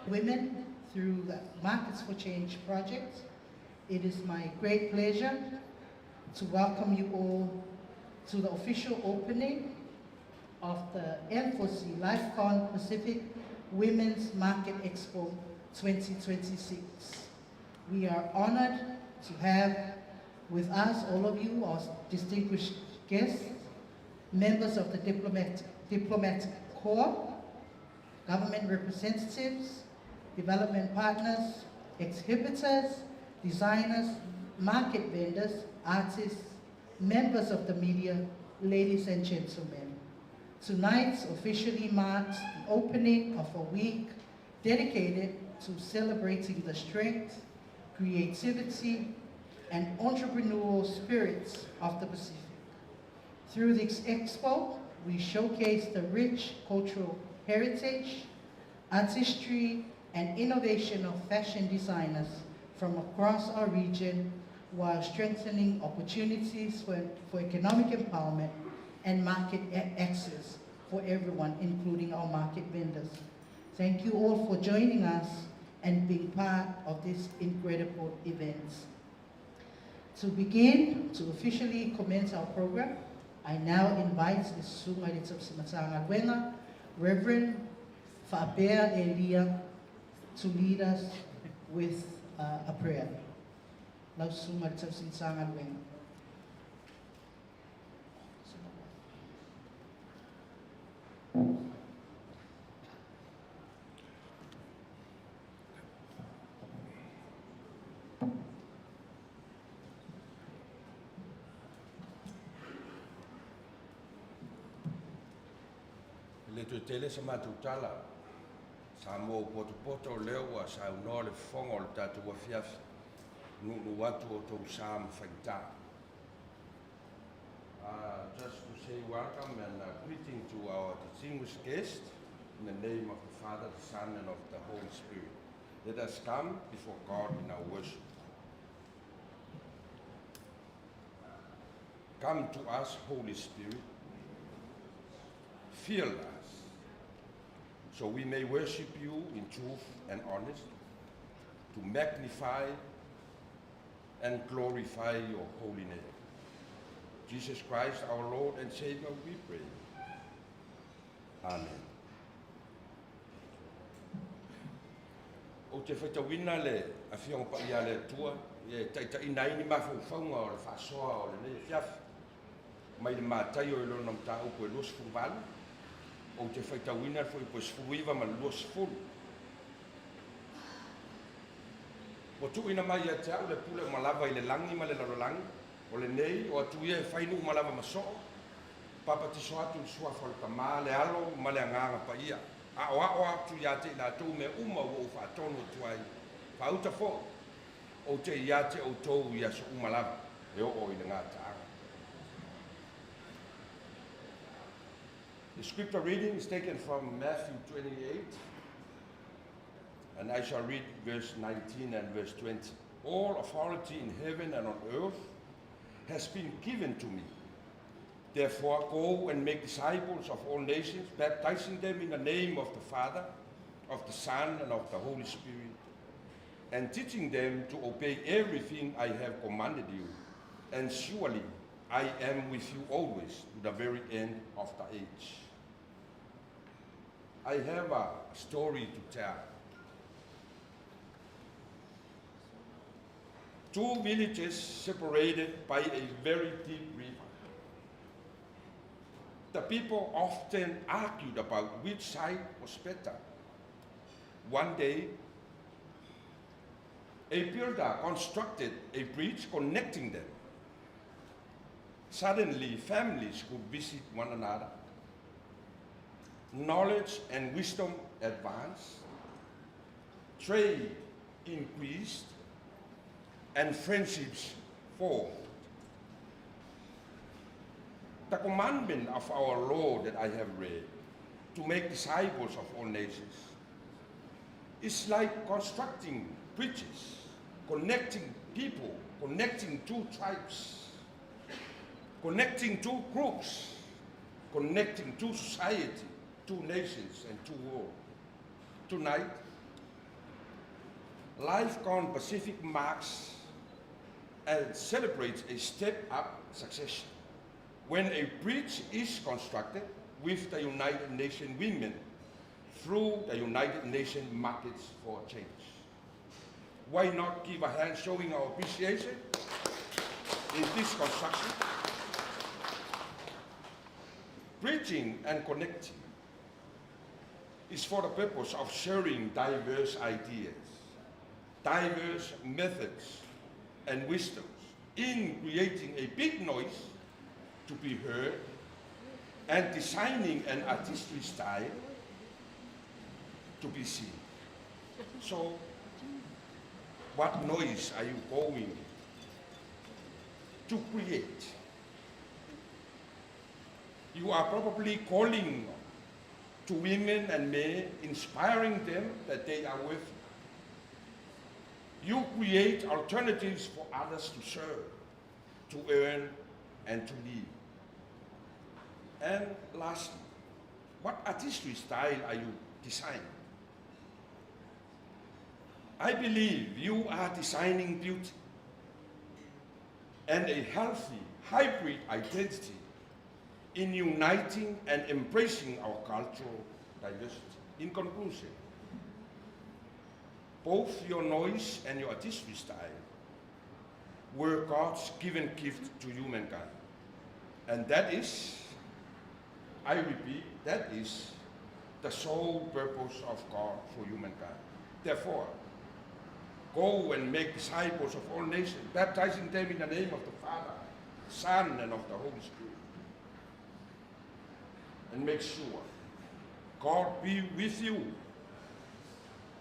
Women through the Markets for Change project. It is my great pleasure to welcome you all to the official opening of the M4C LifeCon Pacific Women's Market Expo 2026. We are honored to have with us, all of you, our distinguished guests, members of the diplomatic corps, government representatives, development partners, exhibitors, designers, market vendors, artists, members of the media, ladies and gentlemen. Tonight officially marks the opening of a week dedicated to celebrating the strength, creativity, and entrepreneurial spirits of the Pacific. Through this expo, we showcase the rich cultural heritage, artistry, and innovation of fashion designers from across our region, while strengthening opportunities for economic empowerment and market access for everyone, including our market vendors. Thank you all for joining us and being part of this incredible event. To begin, to officially commence our program, I now invite the Sungaritsa Simatanga Gwenga, Reverend Apia Elia, to lead us with a prayer. Now, Sungaritsa Simatanga Gwenga. Le tu tele sa matutala sa mo poto leo a sa no le fongo le tatu wa fiaf nu watu o to sam fakta. Just to say welcome and greeting to our distinguished guests in the name of the Father, the Son, and of the Holy Spirit. Let us come before God in our worship. Come to us, Holy Spirit. Fill us, so we may worship you in truth and honest, to magnify and glorify your holy name. Jesus Christ, our Lord and Savior, we pray. Amen. O te whaitawina le a whiong pa ia le tua, e taita inai ni mawhauwhaunga o le whasoa o le nei fiafi. Mai le mātai o e lona mta upo e los fuwalu, o te whaitawina fo i po sfuiva ma los fulu. O tu ina mai a te au le pule malawa i le langi ma le larolangi, o le nei o atu ia e whainu malawa maso, papa te so atu sua whalka maa le alo ma le anganga pa ia. A o atu ia te la tau me uma o whaatono tuai, whauta fo, o te ia te o tau ia so umalawa, e o i le ngata. The scripture reading is taken from Matthew 28, and I shall read verse 19 and verse 20. All authority in heaven and on earth has been given to me. Therefore, go and make disciples of all nations, baptizing them in the name of the Father, of the Son, and of the Holy Spirit, and teaching them to obey everything I have commanded you. And surely I am with you always to the very end of the age. I have a story to tell. Two villages separated by a very deep river. The people often argued about which side was better. One day, a builder constructed a bridge connecting them. Suddenly, families could visit one another. Knowledge and wisdom advanced, trade increased, and friendships formed. The commandment of our Lord that I have read, to make disciples of all nations, is like constructing bridges connecting people, connecting two tribes, connecting two groups, connecting two society, two nations, and two worlds. Tonight, LifeCon Pacific marks and celebrates a step-up succession when a bridge is constructed with the United Nations women through the United Nations Markets for Change. Why not give a hand showing our appreciation in this construction? Bridging and connecting is for the purpose of sharing diverse ideas, diverse methods and wisdoms in creating a big noise to be heard and designing an artistry style to be seen. So, what noise are you going to create? You are probably calling to women and men, inspiring them that they are worthy. You create alternatives for others to serve, to earn, and to live. And lastly, what artistry style are you designing? I believe you are designing beauty and a healthy hybrid identity in uniting and embracing our cultural diversity. In conclusion, both your noise and your artistry style were God's given gift to humankind. And that is, I repeat, that is the sole purpose of God for humankind. Therefore, go and make disciples of all nations, baptizing them in the name of the Father, Son, and of the Holy Spirit. And make sure God be with you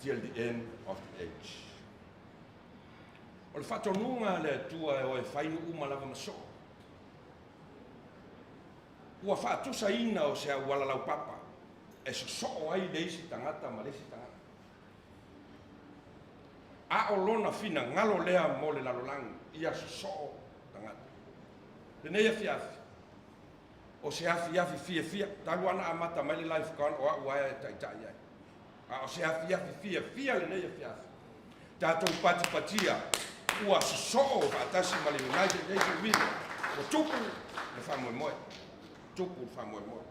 till the end of the age. O le whatonunga le tua o e whainu umalawa maso. Ua whaatusa ina o sea walalau papa. E so so ai leisi tangata ma leisi tangata. A o lona fina ngalo lea mo le lalolangi. Ia so so tangata. Le neia fiafi. O se afi afi fia fia. Talu ana amata mai le LifeCon o a uaia e taitai ai. A o se afi afi fia fia le neia fiafi. Tātou pati patia. Ua so o whaatasi ma le United Nations Women. O tupu le whamoe moe. Tupu le whamoe moe.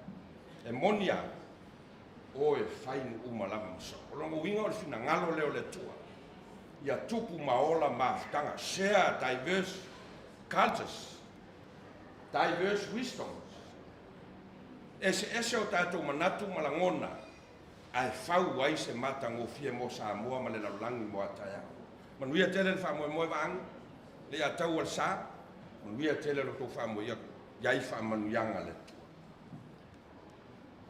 E monia o e whainu umalama maso. O longo winga o le fina ngalo leo le tua. Ia tupu maola maafutanga. Share diverse cultures. Diverse wisdoms. Ese o tātou manatu malangona. Ai whau ai se matango fie mo Samoa ma le laulangi mo ataya. Manuia tele le whamoe moe waang. Le atau al sa. Manuia tele lo tō whamoe ia. Iai whamanuianga le.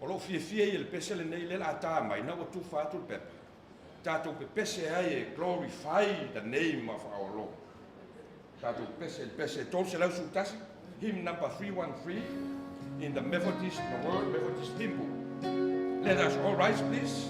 O lo fie i le pese le nei le la ata mai na o tu whātu le pepe. Tātou pe pese ai e glorify the name of our Lord. Tātou pese le pese tō se lau sutasi. Hymn number 313 in the Methodist, the World Methodist Temple. Let us all rise, please.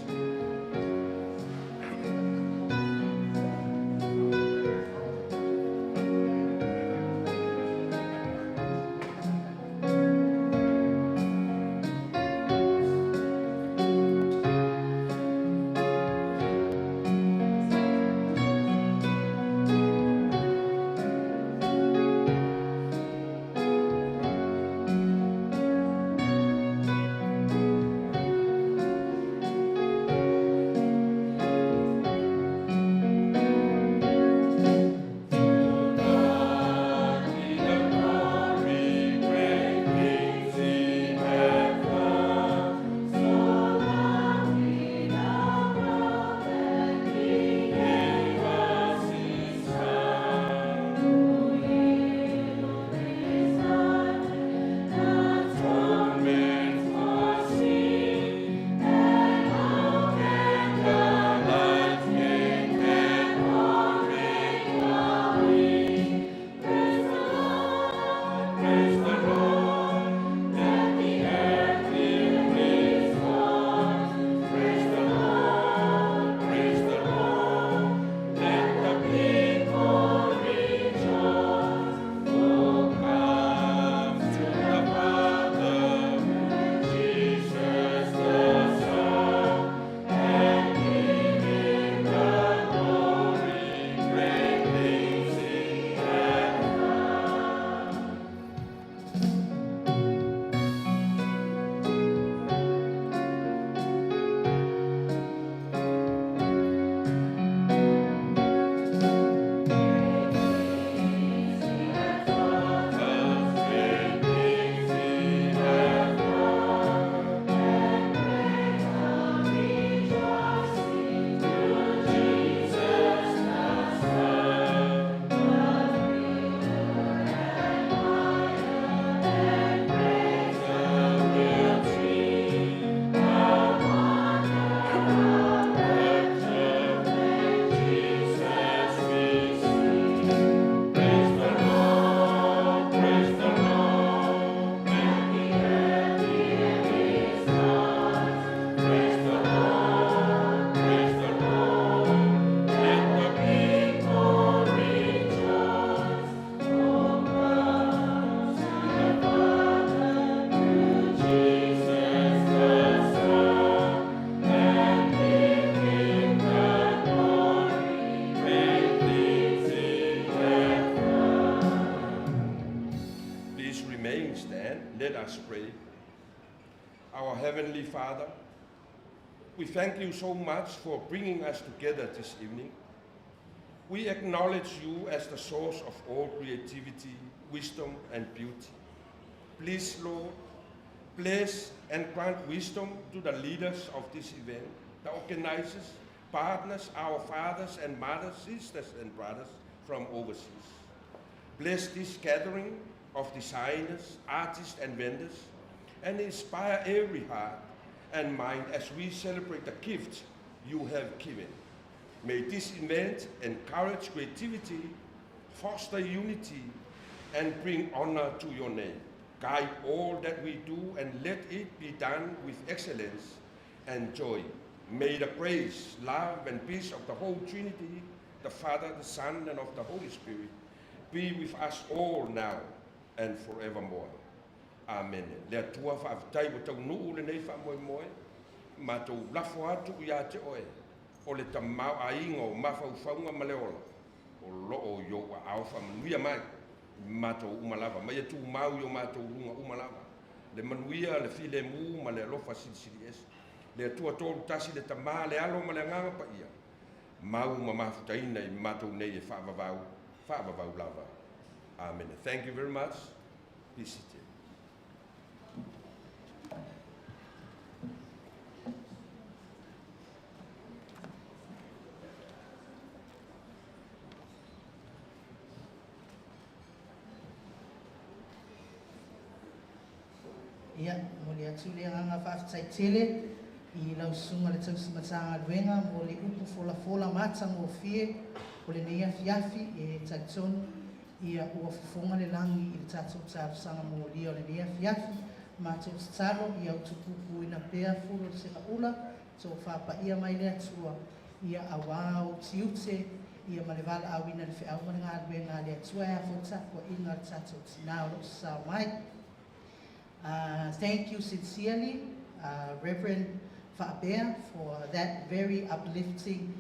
us pray. Our Heavenly Father, we thank you so much for bringing us together this evening. We acknowledge you as the source of all creativity, wisdom, and beauty. Please, Lord, bless and grant wisdom to the leaders of this event, the organizers, partners, our fathers and mothers, sisters and brothers from overseas. Bless this gathering of designers, artists, and vendors, and inspire every heart and mind as we celebrate the gift you have given. May this event encourage creativity, foster unity, and bring honor to your name. Guide all that we do and let it be done with excellence and joy. May the grace, love, and peace of the whole Trinity, the Father, the Son, and of the Holy Spirit, be with us all now and forevermore. Amen. Lea tua whaafitai o tau nuu le nei wha moe, ma tau lafo atu ia te oe, o le tamau a ingo mawhauwhaunga maleola, o loo yo a au whamanuia mai, ma tau umalava, mai atu mau yo ma tau runga umalava, le manuia, le file mu, ma le alofa sirisiri esi, le atua tolu tasi le tamā, le alo ma le nganga pa ia, mau ma mawhutaina I ma tau nei e whaavavau lava. Amen. Thank you very much. Be seated. Ia, mo le atu le anga whaafitai I lau sunga le tausimatanga luenga mo le upu fola mata mo fie o le nei afiafi e taitonu ia ua fofonga le langi I le tatou tāwasanga mo lia o le nei afiafi ma tau tatalo ia utupupu ina pea fulu le seka ula tau whapaia mai le atua ia awa o tiute ia ma le wala awina le whiau ma le ngā luenga le atua ea fotako inga le tatou tina o lo sao mai. Thank you sincerely, Reverend Apia, for that very uplifting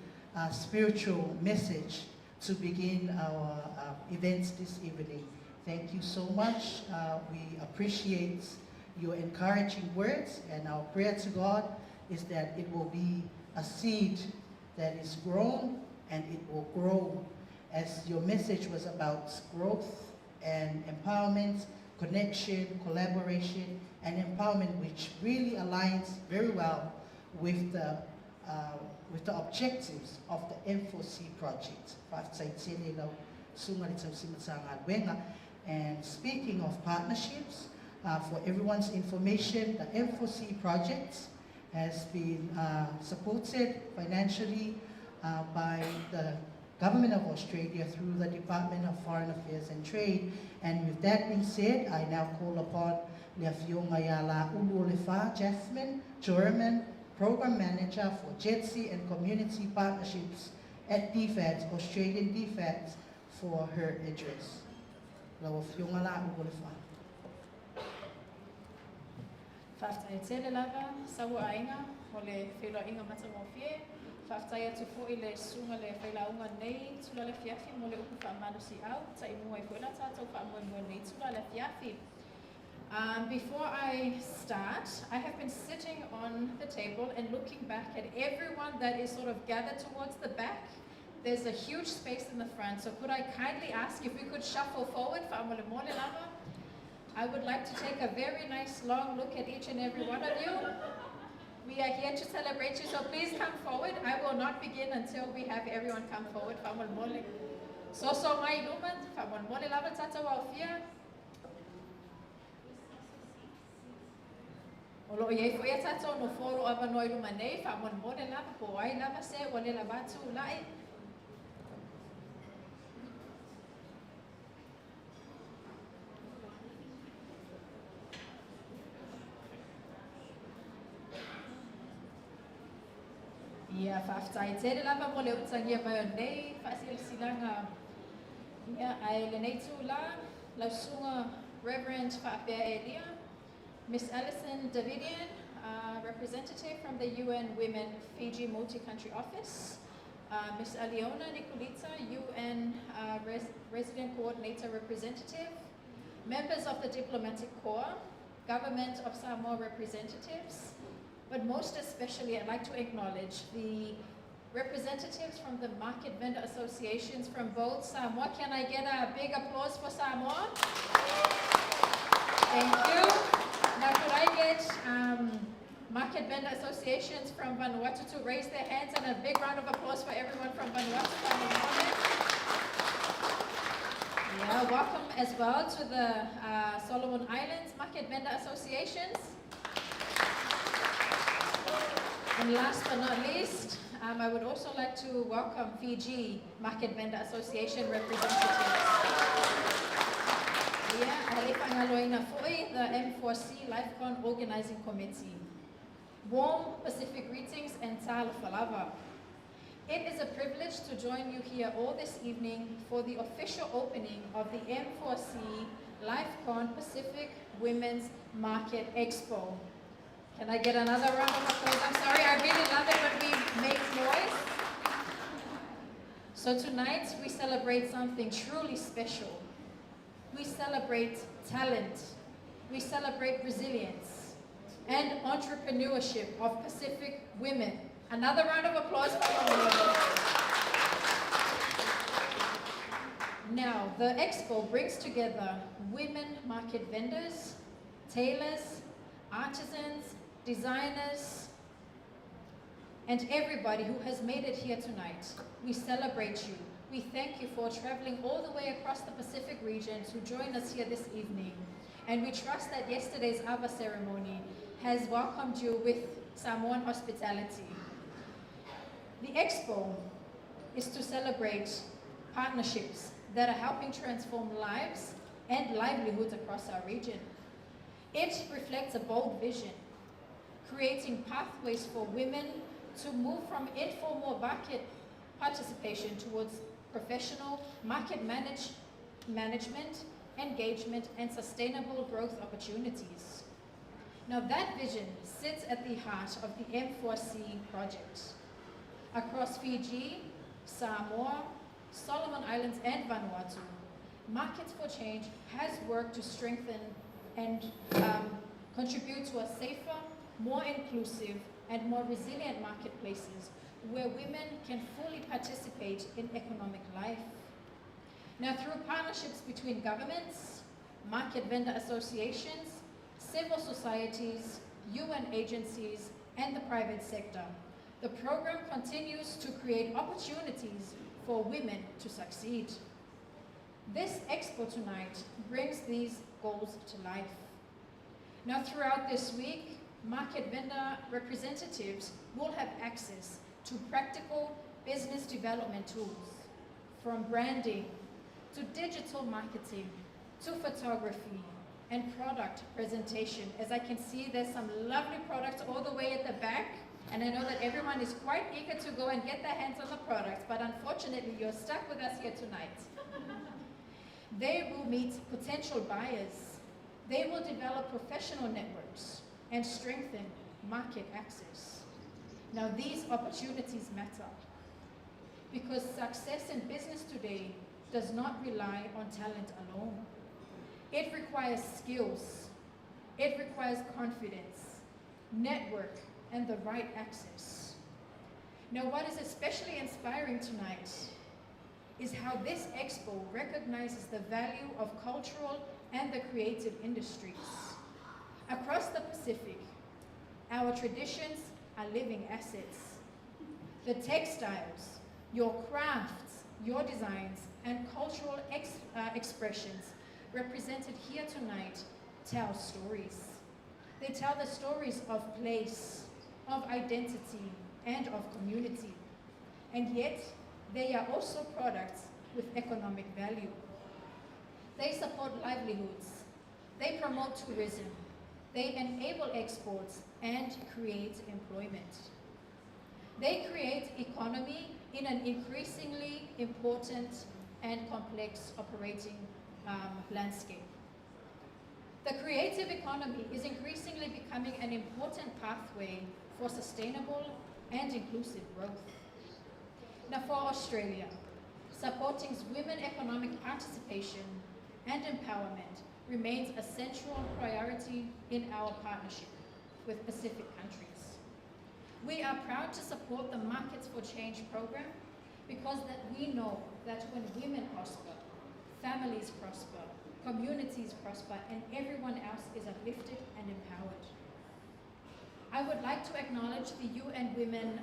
spiritual message to begin our events this evening. Thank you so much. We appreciate your encouraging words, and our prayer to God is that it will be a seed that is grown and it will grow, as your message was about growth and empowerment, connection, collaboration, and empowerment, which really aligns very well with the objectives of the M4C project. And speaking of partnerships, for everyone's information, the M4C project has been supported financially by the Government of Australia through the Department of Foreign Affairs and Trade. And with that being said, I now call upon Lea Fionga Yala Uluolefa Jasmine German, Program Manager for JETSI and Community Partnerships at DFAT, Australian DFAT, for her address. Lea Fionga La Uluolefa. Whaftaitele lava, sawa ainga, o le whelo inga matamofie. Whaftai atu fo I le sunga le whailaunga nei, tula le fiafi mo le upu whaamanusi au, ta I mua I fuela tātou whaamua nei tula le fiafi. Before I start, I have been sitting on the table and looking back at everyone that is sort of gathered towards the back. There's a huge space in the front, so could I kindly ask if we could shuffle forward, whaamole mole lava? I would like to take a very nice long look at each and every one of you. We are here to celebrate you, so please come forward. I will not begin until we have everyone come forward. Whaamole mole. So mai luman, whaamole mole lava tata waofia. Olo ye fo ia tato no foro ava noi luma nei, whaamole mole lava po ai lava se wale lava tu lai. Ia whaftai tere lava mo le utangia mai o nei, whasil silanga. Ia ai le nei tū la, lausunga Reverend Apia Elia, Miss Alison Davidian, representative from the UN Women Fiji Multi-Country Office, Miss Aliona Nicolita, UN Resident Coordinator Representative, members of the Diplomatic Corps, government of Samoa representatives, but most especially I'd like to acknowledge the representatives from the market vendor associations from both Samoa. Can I get a big applause for Samoa? Thank you. Now could I get market vendor associations from Vanuatu to raise their hands, and a big round of applause for everyone from Vanuatu. Yeah, welcome as well to the Solomon Islands Market Vendor Associations. And last but not least, I would also like to welcome Fiji Market Vendor Association representatives. The M4C LifeCon Organizing Committee. Warm Pacific greetings and talo falava. It is a privilege to join you here all this evening for the official opening of the M4C LifeCon Pacific Women's Market Expo. Can I get another round of applause? I'm sorry, I really love it when we make noise. So tonight we celebrate something truly special. We celebrate talent. We celebrate resilience and entrepreneurship of Pacific women. Another round of applause for all. Now, the Expo brings together women market vendors, tailors, artisans, designers, and everybody who has made it here tonight. We celebrate you. We thank you for traveling all the way across the Pacific region to join us here this evening. And we trust that yesterday's Ava ceremony has welcomed you with Samoan hospitality. The Expo is to celebrate partnerships that are helping transform lives and livelihoods across our region. It reflects a bold vision, creating pathways for women to move from informal market participation towards professional market management, engagement, and sustainable growth opportunities. Now that vision sits at the heart of the M4C project. Across Fiji, Samoa, Solomon Islands, and Vanuatu, Markets for Change has worked to strengthen and contribute to a safer, more inclusive, and more resilient marketplaces where women can fully participate in economic life. Now, through partnerships between governments, market vendor associations, civil societies, UN agencies, and the private sector, the program continues to create opportunities for women to succeed. This Expo tonight brings these goals to life. Now, throughout this week, market vendor representatives will have access to practical business development tools, from branding to digital marketing to photography and product presentation. As I can see, there's some lovely products all the way at the back, and I know that everyone is quite eager to go and get their hands on the products, but unfortunately you're stuck with us here tonight. They will meet potential buyers. They will develop professional networks and strengthen market access. Now, these opportunities matter because success in business today does not rely on talent alone. It requires skills, it requires confidence, network, and the right access. Now, what is especially inspiring tonight is how this Expo recognizes the value of cultural and the creative industries. Across the Pacific, our traditions are living assets. The textiles, your crafts, your designs, and cultural expressions represented here tonight tell stories. They tell the stories of place, of identity, and of community. And yet, they are also products with economic value. They support livelihoods. They promote tourism. They enable exports and create employment. They create economy in an increasingly important and complex operating landscape. The creative economy is increasingly becoming an important pathway for sustainable and inclusive growth. Now, for Australia, supporting women economic participation and empowerment remains a central priority in our partnership with Pacific countries. We are proud to support the Markets for Change program because that we know that when women prosper, families prosper, communities prosper, and everyone else is uplifted and empowered. I would like to acknowledge the UN Women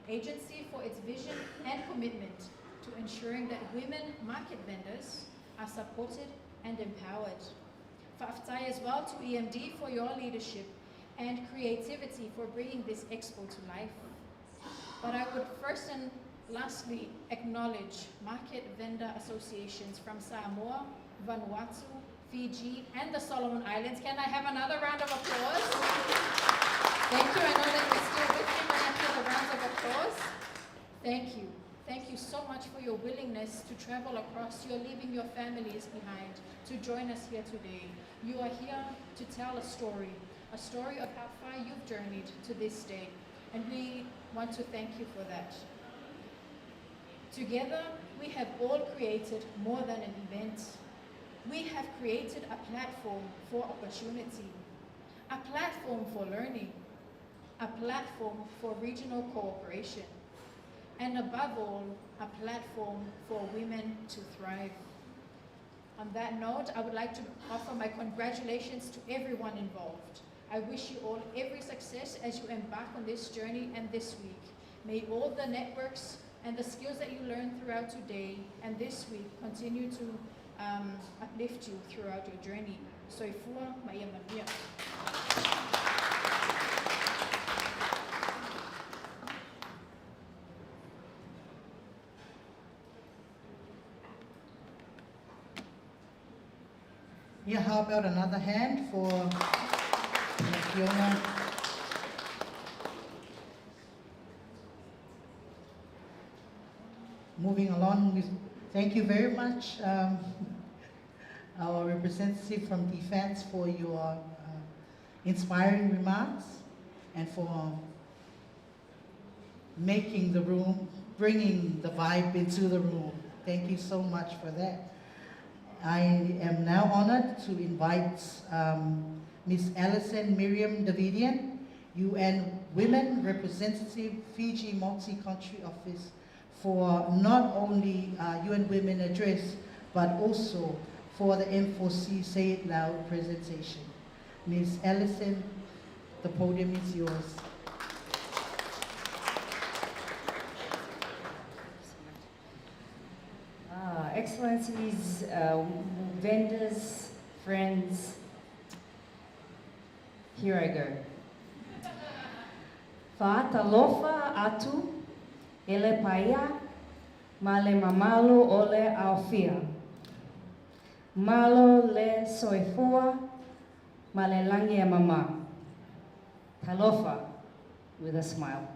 Agency for its vision and commitment to ensuring that women market vendors are supported and empowered. Fa'afetai as well to EMD for your leadership and creativity for bringing this Expo to life. But I would first and lastly acknowledge market vendor associations from Samoa, Vanuatu, Fiji, and the Solomon Islands. Can I have another round of applause? Thank you. I know that you're still with me, but I feel a round of applause. Thank you. Thank you so much for your willingness to travel across. You're leaving your families behind to join us here today. You are here to tell a story of how far you've journeyed to this day, and we want to thank you for that. Together, we have all created more than an event. We have created a platform for opportunity, a platform for learning, a platform for regional cooperation, and above all, a platform for women to thrive. On that note, I would like to offer my congratulations to everyone involved. I wish you all every success as you embark on this journey and this week. May all the networks and the skills that you learned throughout today and this week continue to uplift you throughout your journey. Soifua Mayamania. Yeah, how about another hand for Fiona? Moving along, thank you very much, our representative from Defense, for your inspiring remarks and for making the room, bringing the vibe into the room. Thank you so much for that. I am now honored to invite Ms. Alison Miriam Davidian, UN Women Representative, Fiji Multi-Country Office, for not only UN Women Address, but also for the M4C Say It Loud presentation. Ms. Alison, the podium is yours. Excellencies, vendors, friends, here I go. Fa'atalofa atu ele paia ma le mamalo o le Apia. Malo le soifua ma le langi e mama. Talofa with a smile.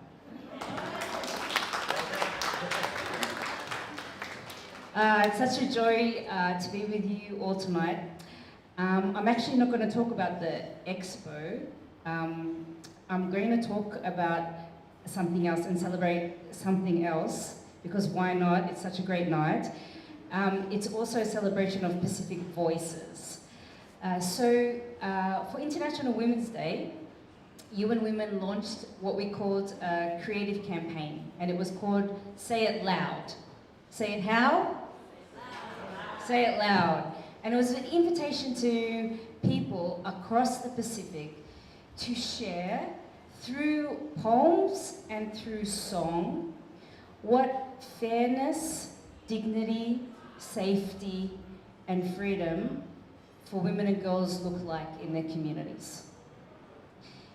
It's such a joy to be with you all tonight. I'm actually not going to talk about the Expo. I'm going to talk about something else and celebrate something else, because why not? It's such a great night. It's also a celebration of Pacific voices. For International Women's Day, UN Women launched what we called a creative campaign, and it was called Say It Loud. Say it how? Say it loud. And it was an invitation to people across the Pacific to share through poems and through song what fairness, dignity, safety, and freedom for women and girls look like in their communities.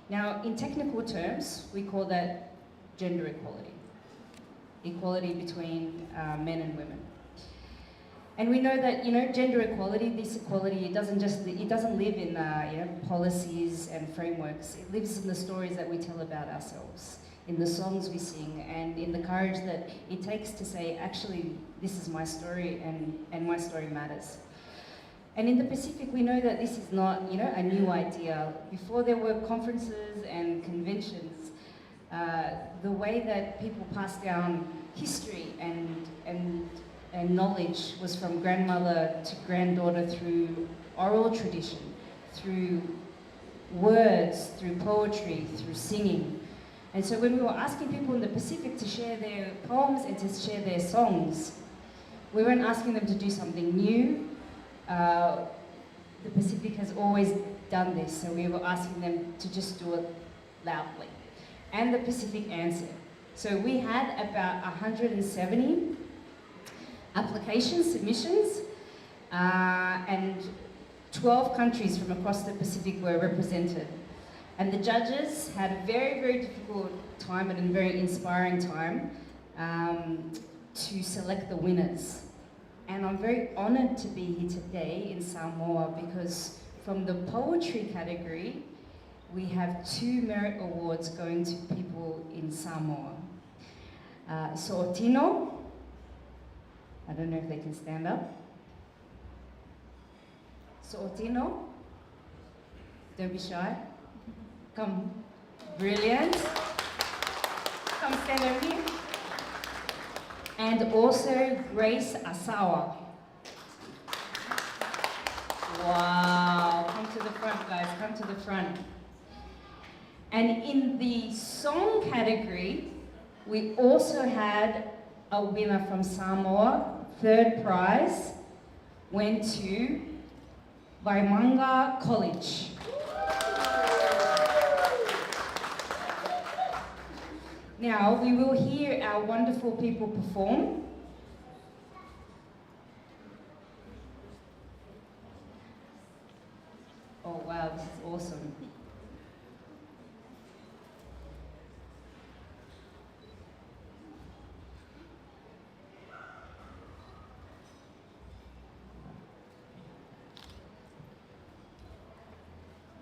Now, in technical terms, we call that gender equality. Equality between men and women. And we know that, gender equality, this equality, it doesn't live in policies and frameworks. It lives in the stories that we tell about ourselves, in the songs we sing, and in the courage that it takes to say, actually, this is my story and my story matters. And in the Pacific, we know that this is not, a new idea. Before there were conferences and conventions, the way that people passed down history and knowledge was from grandmother to granddaughter through oral tradition, through words, through poetry, through singing. And so when we were asking people in the Pacific to share their poems and to share their songs, we weren't asking them to do something new. The Pacific has always done this, so we were asking them to just do it loudly. And the Pacific answered. So we had about 170 applications, submissions, and 12 countries from across the Pacific were represented. And the judges had a very, very difficult time and a very inspiring time to select the winners. And I'm very honoured to be here today in Samoa because from the poetry category, we have 2 merit awards going to people in Samoa. So'otino, I don't know if they can stand up. So'otino, don't be shy. Come, brilliant. Come stand over here. And also Grace Asawa. Wow, come to the front guys, come to the front. And in the song category, we also had a winner from Samoa. 3rd prize went to Waimanga College. Now, we will hear our wonderful people perform. Oh wow, this is awesome.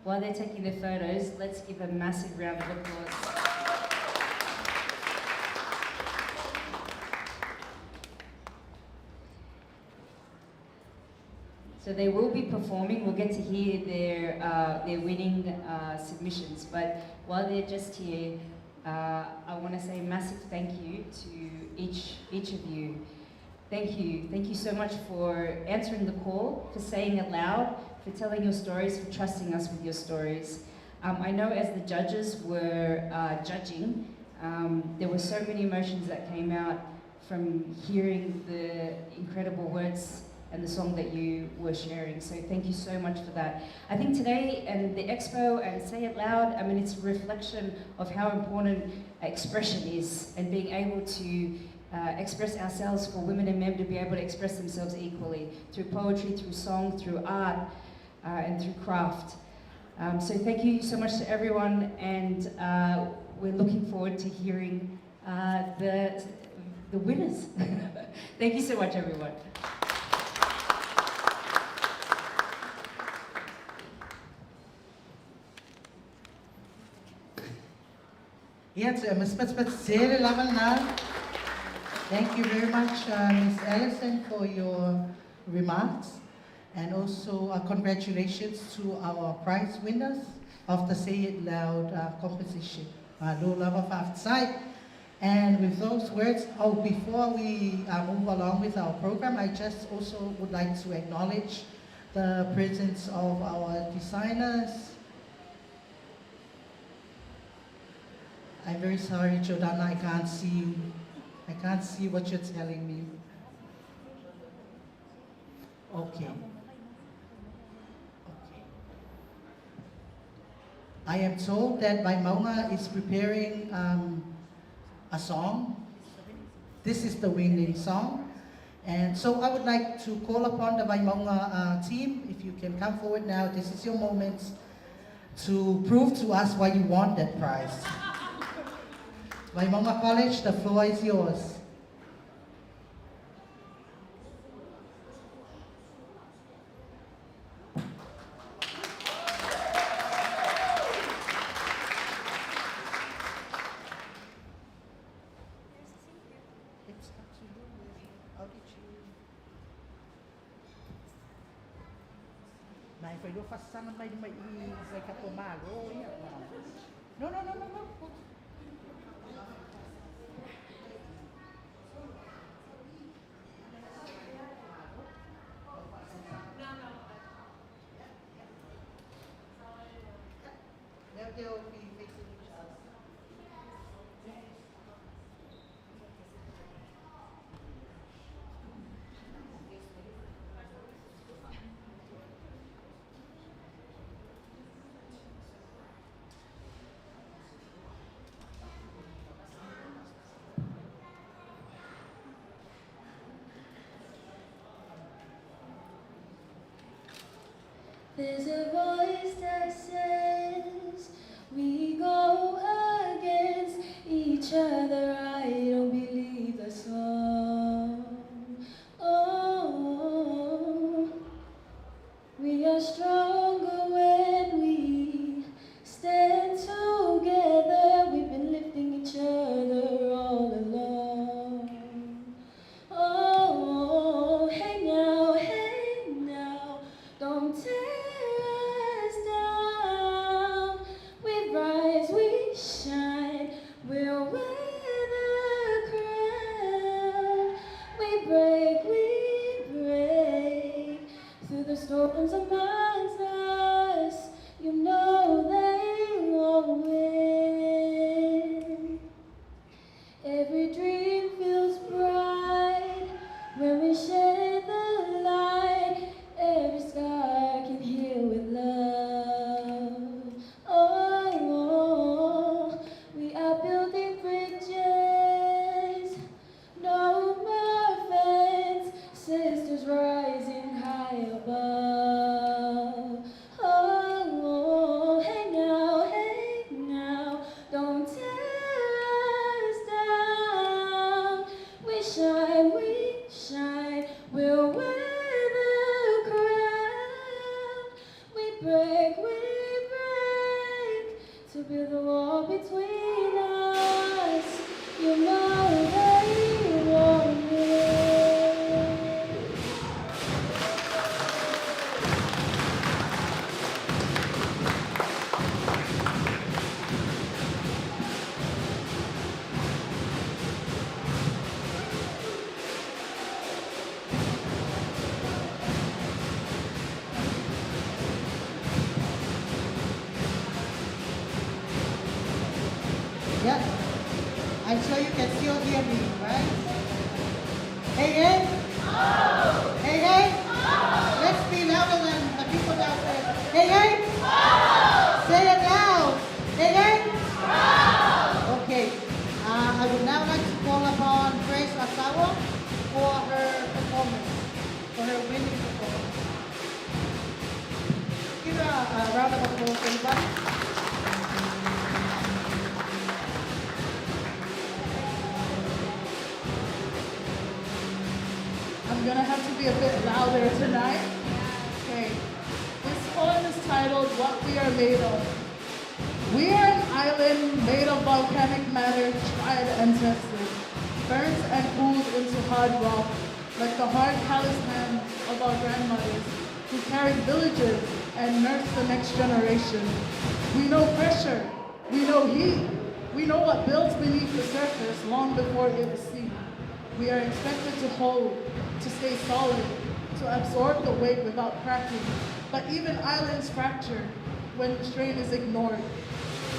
While they're taking their photos, let's give a massive round of applause. So they will be performing. We'll get to hear their winning submissions. But while they're just here, I want to say a massive thank you to each of you. Thank you so much for answering the call, for saying it loud, for telling your stories, for trusting us with your stories. I know as the judges were judging, there were so many emotions that came out from hearing the incredible words and the song that you were sharing. So thank you so much for that. I think today and the Expo and Say It Loud, I mean, it's a reflection of how important expression is and being able to express ourselves for women and men to be able to express themselves equally through poetry, through song, through art, and through craft. So thank you so much to everyone, and we're looking forward to hearing the winners. Thank you so much, everyone. Yes, thank you very much, Ms. Ellison, for your remarks. And also congratulations to our prize winners of the Say It Loud competition. And with those words, before we move along with our program, I just also would like to acknowledge the presence of our designers. I'm very sorry, Jordana, I can't see you. I can't see what you're telling me. Okay. I am told that Mauna is preparing a song. This is the winning song. And so I would like to call upon the Mauna team, if you can come forward now. This is your moment to prove to us why you won that prize. Waimanga College, the floor is yours. No. but they'll be facing each other. There's a voice that says we go against each other. I don't believe the song. Oh, we are stronger when we stand together. We've been lifting each other all along. Oh, hey now, don't tear us down. We rise, we shine, we'll wear the crown. We break through the storms amongst us. You know they won't win. Every dream feels bright when we share the light. Every scar can heal with love. Oh, we are building bridges. No more fence, sisters rising high above. Oh, hey now, don't tear us down. We shine, we'll wear the crown. We break to build the wall between us. You know they won't win. Yeah, I'm sure you can still hear me, right? Hey, hey? Hey, hey? Let's be louder than the people downstairs. Hey, hey? Say it loud. Hey, hey? Okay. I would now like to call upon Grace Asawa for her performance, for her winning performance. Give her a round of applause, everybody. I'm gonna have to be a bit louder tonight. Okay. This poem is titled What We Are Made of. We are an island made of volcanic matter, tried and tested, burnt and cooled into hard rock, like the hard calloused hands of our grandmothers who carried villages and nursed the next generation. We know pressure, we know heat, we know what builds beneath the surface long before it is seen. We are expected to hold, to stay solid, to absorb the weight without cracking. But even islands fracture when the strain is ignored.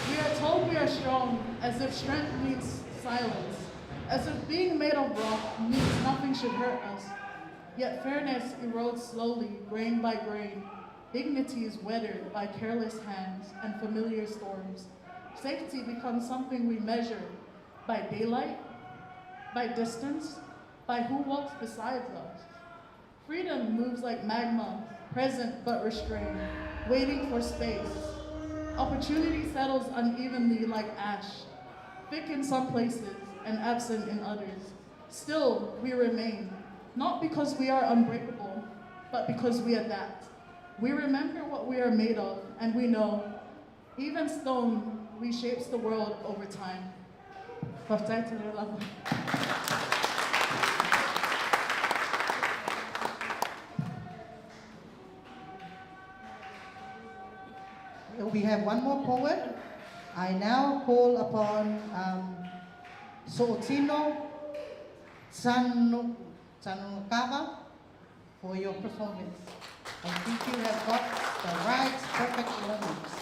We are told we are strong, as if strength means silence, as if being made of rock means nothing should hurt us. Yet fairness erodes slowly, grain by grain. Dignity is weathered by careless hands and familiar storms. Safety becomes something we measure by daylight, by distance, by who walks beside us. Freedom moves like magma, present but restrained, waiting for space. Opportunity settles unevenly like ash, thick in some places and absent in others. Still, we remain, not because we are unbreakable, but because we adapt. We remember what we are made of, and we know, even stone reshapes the world over time. We have one more poet. I now call upon Sootino Tsanukava for your performance. I think you have got the right perfect moments.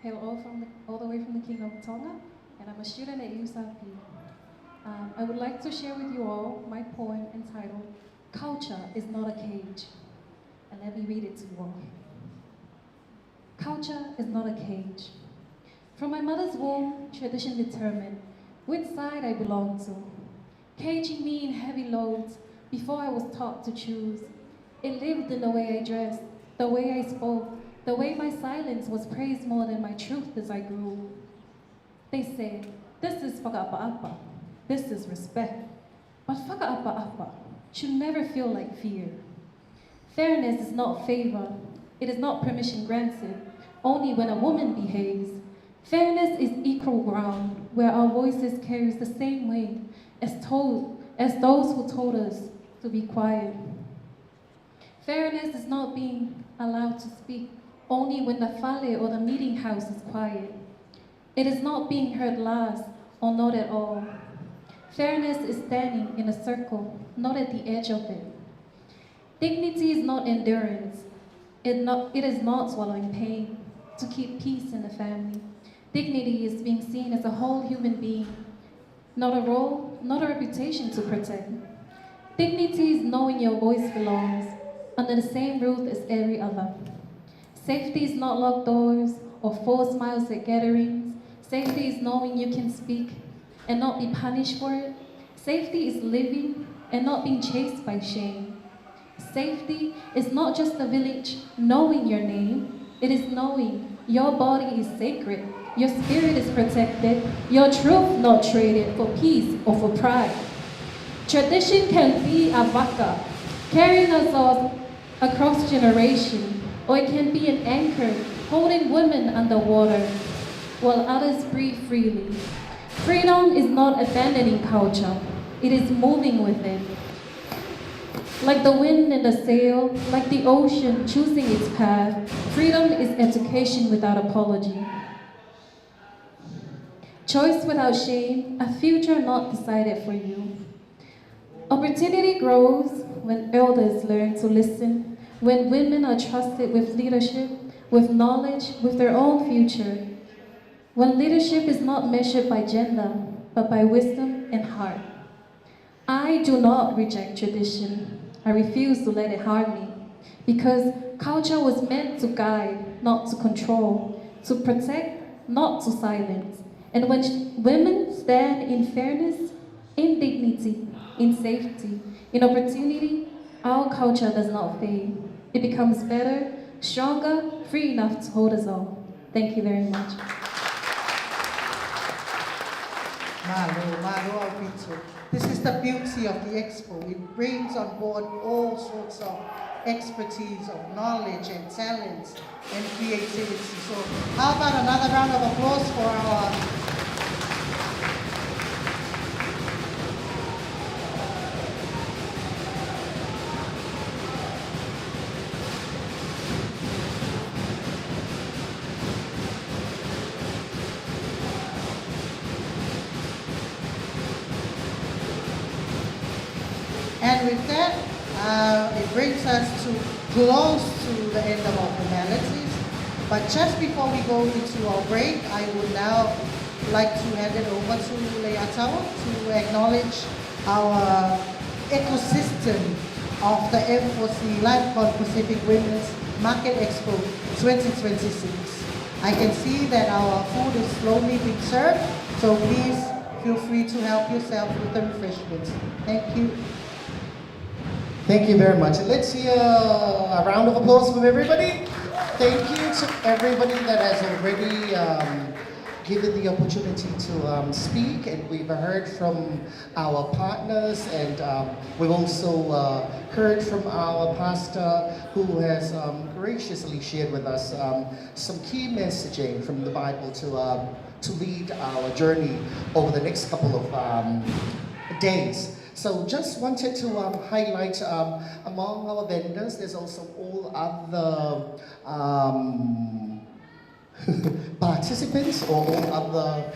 hail all the way from the Kingdom of Tonga, and I'm a student at USAP. I would like to share with you all my poem entitled, Culture is Not a Cage. And let me read it to you all. Culture is not a cage. From my mother's womb, tradition determined which side I belong to, caging me in heavy loads before I was taught to choose. It lived in the way I dressed, the way I spoke, the way my silence was praised more than my truth as I grew. They say, this is whakaapa-apa, this is respect. But whakaapa-apa should never feel like fear. Fairness is not favor, it is not permission granted, only when a woman behaves. Fairness is equal ground, where our voices carries the same weight as those who told us to be quiet. Fairness is not being allowed to speak only when the fale or the meeting house is quiet. It is not being heard last or not at all. Fairness is standing in a circle, not at the edge of it. Dignity is not endurance. It is not swallowing pain to keep peace in the family. Dignity is being seen as a whole human being, not a role, not a reputation to protect. Dignity is knowing your voice belongs under the same roof as every other. Safety is not locked doors or forced smiles at gatherings. Safety is knowing you can speak and not be punished for it. Safety is living and not being chased by shame. Safety is not just the village knowing your name. It is knowing your body is sacred, your spirit is protected, your truth not traded for peace or for pride. Tradition can be a vaka, carrying us all across generation, or it can be an anchor holding women underwater while others breathe freely. Freedom is not abandoning culture, it is moving with it. Like the wind and the sail, like the ocean choosing its path, freedom is education without apology. Choice without shame, a future not decided for you. Opportunity grows when elders learn to listen, when women are trusted with leadership, with knowledge, with their own future. When leadership is not measured by gender, but by wisdom and heart. I do not reject tradition. I refuse to let it harm me, because culture was meant to guide, not to control, to protect, not to silence. And when women stand in fairness, in dignity, in safety, in opportunity, our culture does not fade. It becomes better, stronger, free enough to hold us all. Thank you very much. Malo Alpito. This is the beauty of the Expo. It brings on board all sorts of expertise, of knowledge and talent and creativity. So how about another round of applause for our And with that, it brings us to close to the end of our formalities. But just before we go into our break, I would now like to hand it over to Leatao to acknowledge our ecosystem of the M4C Lifecon Pacific Women's Market Expo 2026. I can see that our food is slowly being served, so please feel free to help yourself with the refreshments. Thank you. Thank you very much. Let's hear a round of applause from everybody. Thank you to everybody that has already given the opportunity to speak, and we've heard from our partners, and we've also heard from our pastor who has graciously shared with us some key messaging from the Bible to lead our journey over the next couple of days. So just wanted to highlight among our vendors, there's also all other participants or all other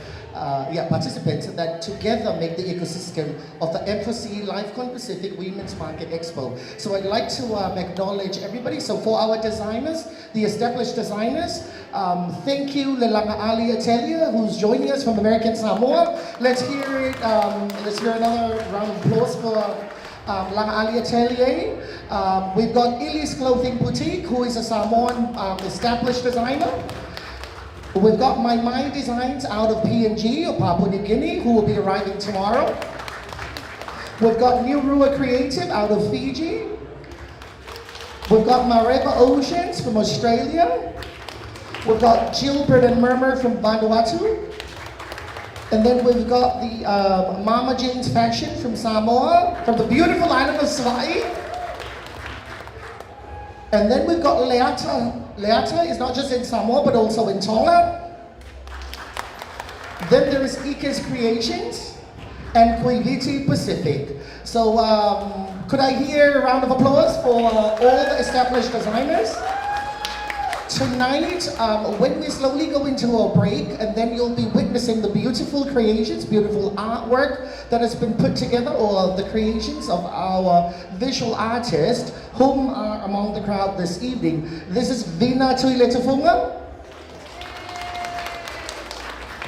participants that together make the ecosystem of the M4C Lifecon Pacific Women's Market Expo. So I'd like to acknowledge everybody. So for our designers, the established designers, Thank you, Lelanga Ali Atelier, who's joining us from American Samoa. Let's hear it. Let's hear another round of applause for Langa Ali Atelier. We've got Illy's Clothing Boutique, who is a Samoan established designer. We've got My Mind Designs out of PNG, or Papua New Guinea, who will be arriving tomorrow. We've got New Rua Creative out of Fiji. We've got Mareva Oceans from Australia. We've got Gilbert and Murmur from Vanuatu. And then we've got the Mama Jane's Fashion from Samoa, from the beautiful island of Hawaii. And then we've got Leata. Leata is not just in Samoa, but also in Tonga. Then there is Ike's Creations and Kuiviti Pacific. So could I hear a round of applause for all the established designers? Tonight, when we slowly go into our break, and then you'll be witnessing the beautiful creations, beautiful artwork that has been put together, or the creations of our visual artists, whom are among the crowd this evening. This is Vina Tuiletafunga.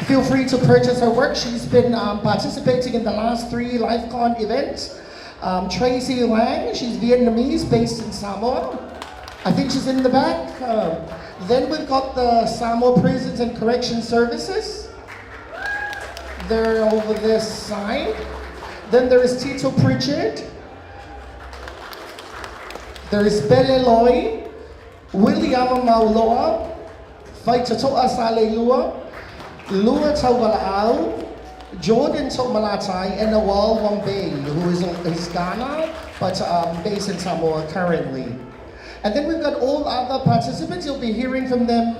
Feel free to purchase her work. She's been participating in the last 3 LifeCon events. Tracy Wang, she's Vietnamese, based in Samoa. I think she's in the back. Then we've got the Samoa Prisons and Correction Services. They're over this side. Then there is Tito Pritchard. There is Bele Loy, William Mauloa, Faitatoa Salelua, Lua Tawalaau, Jordan Tomalatai, and Nawal Wambe, who is Ghana, but based in Samoa currently. And then we've got all other participants. You'll be hearing from them.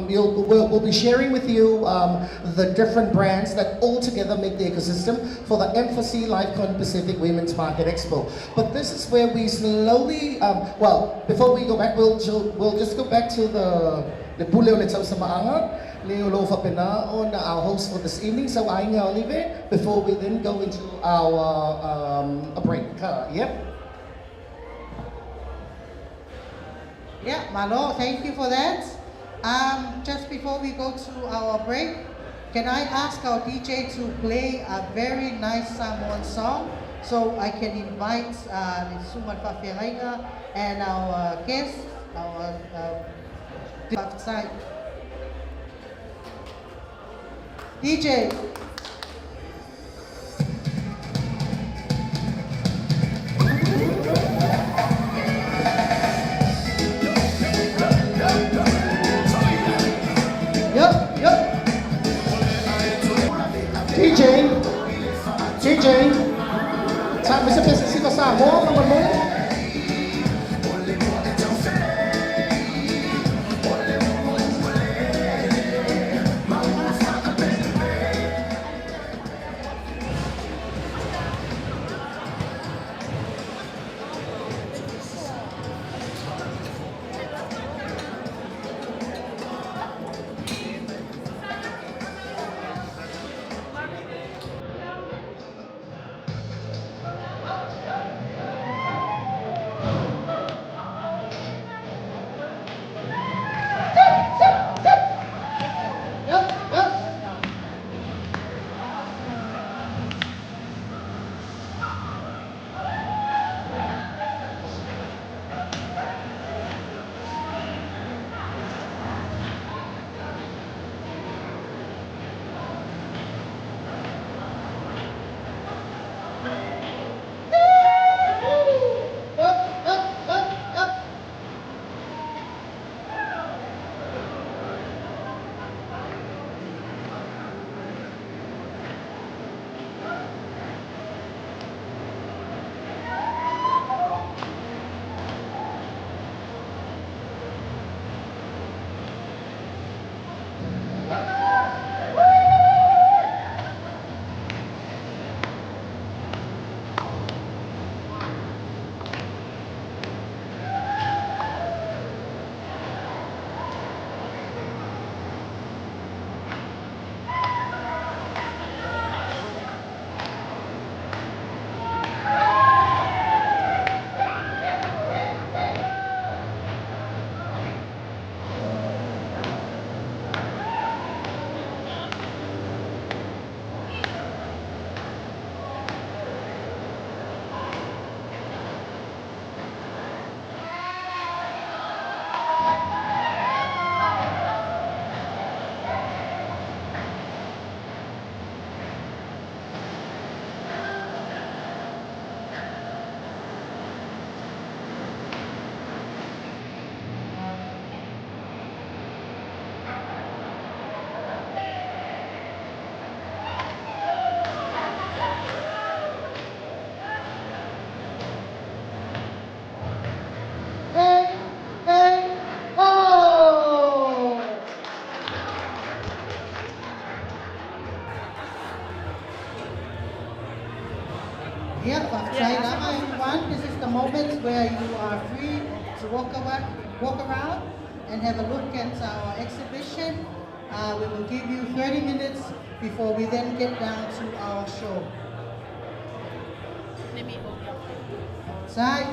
We'll be sharing with you the different brands that all together make the ecosystem for the M4C LifeCon Pacific Women's Market Expo. But this is where we slowly, well, before we go back, we'll just go back to the Puleo Letao Samaanga, Leo Lofa Penao, our host for this evening. So Ainga Olive, before we then go into our break. Yep. Yeah, Malo, thank you for that. Just before we go to our break, can I ask our DJ to play a very nice Samoan song so I can invite Suman Fafiraina and our guests, our outside. DJ. DJ, sabi sa si Kasamo, naman mo. a moment where you are free to walk around and have a look at our exhibition. We will give you 30 minutes before we then get down to our show. Let me hold you. Side.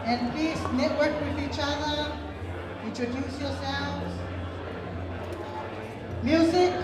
And please network with each other. Introduce yourselves. Music.